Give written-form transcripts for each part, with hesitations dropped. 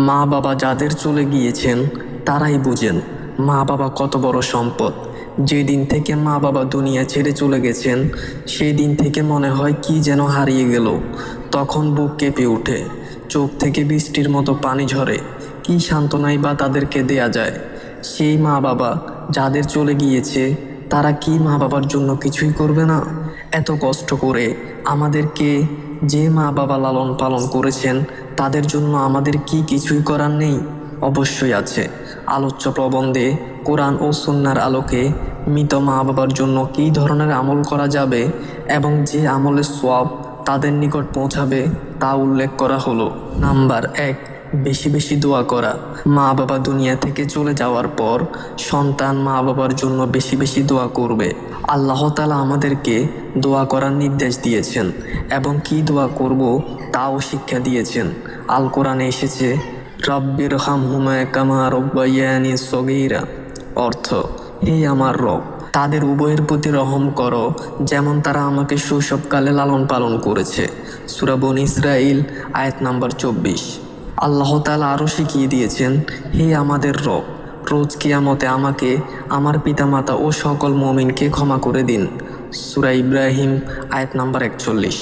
মা বাবা যাদের চলে গিয়েছেন তারাই বুঝেন মা বাবা কত বড় সম্পদ। যেদিন থেকে মা বাবা দুনিয়া ছেড়ে চলে গেছেন সেই দিন থেকে মনে হয় কি যেন হারিয়ে গেল। তখন বুক কেঁপে ওঠে, চোখ থেকে বৃষ্টির মতো পানি ঝরে। কি সান্ত্বনাই বা তাদেরকে দেয়া যায়। সেই মা বাবা যাদের চলে গিয়েছে তারা কি মা বাবার জন্য কিছুই করবে না? এত কষ্ট করে আমাদেরকে যে মা বাবা লালন পালন করেছেন তাদের জন্য আমাদের কি কিছুই করার নেই? অবশ্যই আছে। আলোচ্য প্রবন্ধে কোরআন ও সুন্নাহর আলোকে মৃত মা বাবার জন্য কী ধরনের আমল করা যাবে এবং যে আমলের সওয়াব তাদের নিকট পৌঁছাবে তা উল্লেখ করা হলো। নাম্বার 1, বেশি বেশি দোয়া করা। মা বাবা দুনিয়া থেকে চলে যাওয়ার পর সন্তান মা বাবার জন্য বেশি বেশি দোয়া করবে। আল্লাহ তাআলা আমাদেরকে দোয়া করার নির্দেশ দিয়েছেন এবং কি দোয়া করব তাও শিক্ষা দিয়েছেন। আল কোরআনে এসেছে, রব্বিরহামহুমা কামা রব্বায়ানি সগীরা, অর্থ, হে আমার রব, তাদের উভয়ের প্রতি রহম করো যেমন তারা আমাকে শৈশবকালে লালন পালন করেছে। সূরা বনী ইসরাঈল আয়াত নাম্বার 24। আল্লাহ তাআলা আরও শিখিয়ে দিয়েছেন, হে আমাদের রব, রোজ কিয়ামতে আমাকে, আমার পিতামাতা ও সকল মুমিনকে ক্ষমা করে দিন। সূরা ইব্রাহিম আয়াত নাম্বার 41।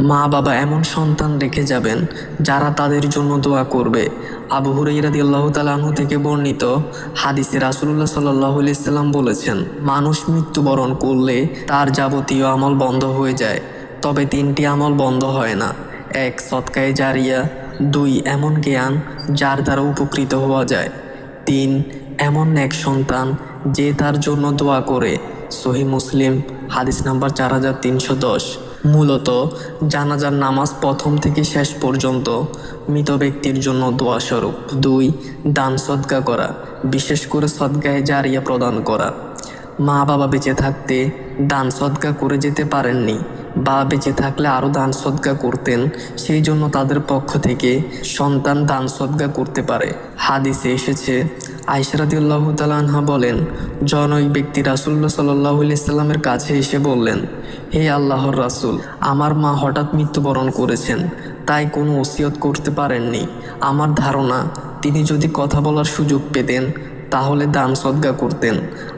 মা বাবা এমন সন্তান রেখে যাবেন যারা তাদের জন্য দোয়া করবে। আবু হুরায়রা রাদিয়াল্লাহু তাআলা আনহু থেকে বর্ণিত হাদিসে রাসূলুল্লাহ সাল্লাল্লাহু আলাইহি সাল্লাম বলেছেন, মানুষ মৃত্যুবরণ করলে তার যাবতীয় আমল বন্ধ হয়ে যায়, তবে 3টি আমল বন্ধ হয় না। 1, সদকায়ে জারিয়া। 2, এমন জ্ঞান যার দ্বারা উপকৃত হওয়া যায়। 3, এমন নেক সন্তান যে তার জন্য দোয়া করে। সহিহ মুসলিম হাদিস নাম্বার 4310। মূলত জানাজার নামাজ প্রথম থেকে শেষ পর্যন্ত মৃত ব্যক্তির জন্য দোয়া স্বরূপ। 2, দান সদকা করা, বিশেষ করে সদকায়ে জারিয়া প্রদান করা। মা বাবা বেঁচে থাকতে দান সদকা করে যেতে পারেননি বা বেঁচে থাকলে আরও দান সদকা করতেন, সেই জন্য তাদের পক্ষ থেকে সন্তান দান সদকা করতে পারে। হাদিসে এসেছে, আয়েশা রাদিয়াল্লাহু তাআলা আনহা বলেন, জনৈক ব্যক্তি রাসূলুল্লাহ সাল্লাল্লাহু আলাইহি সাল্লামের কাছে এসে বললেন, হে আল্লাহর রাসূল, আমার মা হঠাৎ মৃত্যুবরণ করেছেন, তাই কোনো ওসিয়ত করতে পারেননি। আমার ধারণা তিনি যদি কথা বলার সুযোগ পেতেন তাহলে দান সদকা করতেন।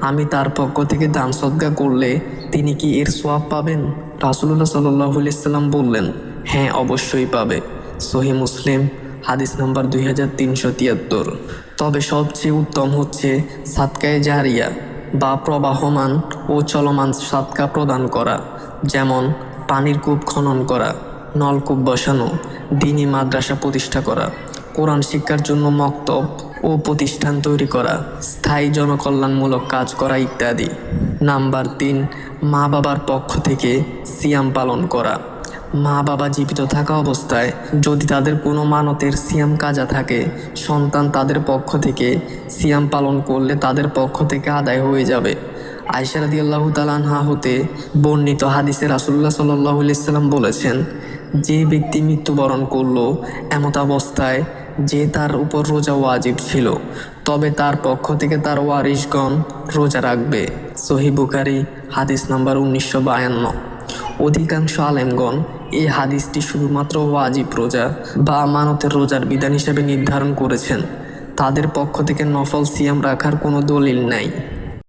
আমি তার পক্ষ থেকে দান সদকা করলে তিনি কি এর সওয়াব পাবেন? রাসূলুল্লাহ সাল্লাল্লাহু আলাইহি সাল্লাম বললেন, হ্যাঁ, অবশ্যই পাবে। সহিহ মুসলিম হাদিস নাম্বার 2373। তবে সবচেয়ে উত্তম হচ্ছে সাদকায়ে জারিয়া বা প্রবাহমান ও চলমান সাদকা প্রদান করা, যেমন পানির কূপ খনন করা, নলকূপ বসানো, দ্বীনি মাদ্রাসা প্রতিষ্ঠা করা, কোরআন শিক্ষার জন্য মক্তব ও প্রতিষ্ঠান তৈরি করা, স্থায়ী জনকল্যাণমূলক কাজ করা ইত্যাদি। নাম্বার 3, মা বাবার পক্ষ থেকে সিয়াম পালন করা। মা বাবা জীবিত থাকা অবস্থায় যদি তাদের কোনো মানতের সিয়াম কাজা থাকে, সন্তান তাদের পক্ষ থেকে সিয়াম পালন করলে তাদের পক্ষ থেকে আদায় হয়ে যাবে। আয়েশা রাদিয়াল্লাহু তাআলা আনহা হতে বর্ণিত হাদিসে রাসূলুল্লাহ সাল্লাল্লাহু আলাইহি সাল্লাম বলেছেন, যে ব্যক্তি মৃত্যুবরণ করলো এমত অবস্থায় যে তার উপর রোজা ওয়াজিব ছিল, তবে তার পক্ষ থেকে তার ওয়ারিশগণ রোজা রাখবে। সহিহ বুখারী হাদিস নাম্বার 1952। অধিকাংশ আলেমগণ এই হাদিসটি শুধুমাত্র ওয়াজিব রোজা বা আমানতের রোজার বিধান হিসেবে নির্ধারণ করেছেন। তাদের পক্ষ থেকে নফল সিয়াম রাখার কোনো দলিল নাই।